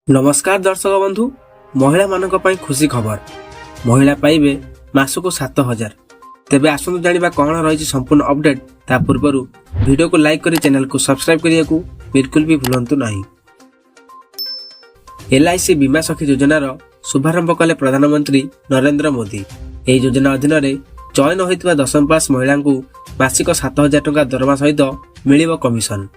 नमस्कार दर्शक बंधु महिला मानक पई खुशी खबर महिला पाइबे मासको 7,000। तेबे आसनु जानिबा कोन रहिछि संपूर्ण अपडेट। ता पूर्वरु वीडियो को लाइक करी चैनल को सब्सक्राइब करिया को बिल्कुल भी भूलंतु नाही। LIC बीमा सखी योजनार शुभारंभ कले प्रधानमंत्री नरेंद्र मोदी। एही योजना अधीन रे चयन होइतबा 10th पास महिला को मासिक 7,000 टका दरमा सहित मिलिबो कमिशन।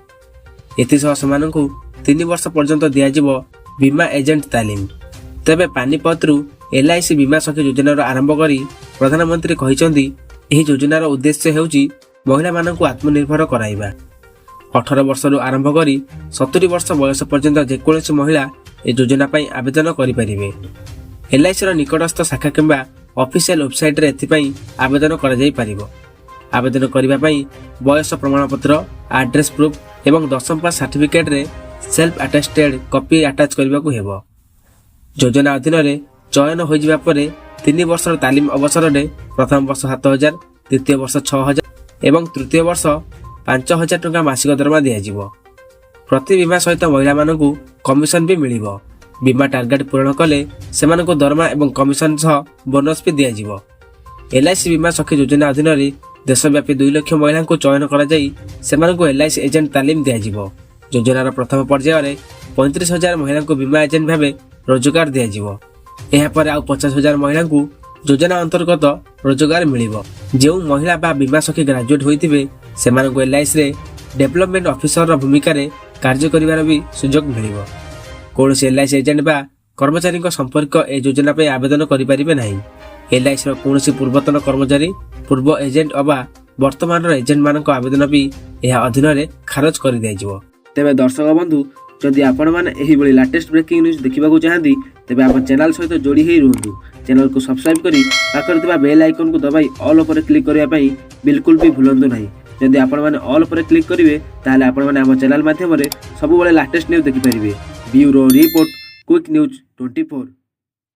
एतिसह समानकु 3 वर्ष पर्यंत दियाजिबो बीमा एजेंट तालीम। तेबे पानीपतरू LIC बीमा सखी योजनार आरंभ करी प्रधानमंत्री कहिसंदी एही योजनार उद्देश्य हेउची महिला मानकु आत्मनिर्भर कराइबा। 18 वर्षरू आरंभ करी 70 वर्ष बयस पर्यंत जेकोसी महिला ए योजना पई आवेदन करि परिबे। LIC रो निकटस्थ शाखा किंबा ऑफिशियल वेबसाइट रे एथिपई आवेदन करा जाई परिबो। आवेदन करिबा पई बयस प्रमाणपत्र, एड्रेस प्रूफ एवं 10th पास सर्टिफिकेट रे सेल्फ अटेस्टेड कॉपी अटैच करबा को हेबो। योजना अधीन रे चयन होई जिबा परे 3 वर्षर तालीम अवसर रे प्रथम वर्ष 7,000, द्वितीय वर्ष 6,000 एवं तृतीय वर्ष 5,000 टका मासिक दरमा दिया जिवो। प्रति बीमा सहित महिला मानकु कमिशन भी मिलिबो। बीमा टार्गेट पूर्ण कले सेमानकु दरमा एवं कमिशन सह बोनस भी दिया जिवो। LIC बीमा सखी योजना अधीन रे देशव्यापी 2 लाख महिला को चयन करा जाई सेमानकु LIC एजेंट तालीम दिया जिवो। योजनार प्रथम पर्याय रे 35,000 महिला को बीमा एजेंट भाबे रोजगार दिया जिवो। एहा पर आ 50,000 महिला को योजना अंतर्गत रोजगार मिलिबो। जेउ महिला बा बीमा सखी ग्रेजुएट होइतिबे सेमानकु LIC रे डेवलपमेंट ऑफिसर रो भूमिका रे कार्य करिवार भी सुयोग मिलिबो। कोनोसी LIC एजेंट बा कर्मचारी को संपर्क ए योजना पे आवेदन करि परिबे नाही। LIC रो कोनोसी पूर्वतन कर्मचारी, पूर्व एजेंट अबा वर्तमान रो एजेंट मानक आवेदन भी एहा अधीन रे खारज करि दिया जिवो। तेबे दर्शक बंधु जदि आपण माने एही बळी लेटेस्ट ब्रेकिंग न्यूज देखिबा को चाहंदी तेबे आपण चैनल सहित जोड़ी हेई रहंतु। चैनल को सब्सक्राइब करी पाखर थिबा बेल आइकन को दबाई ऑल ऊपर क्लिक करिया पई बिल्कुल भी भूलंतु नाही। जदि आपण माने ऑल ऊपर क्लिक करिवे ताले आपण माने हम चैनल माध्यम रे सब बळे लेटेस्ट न्यूज देखि परिबे। Bureau report quick news 24।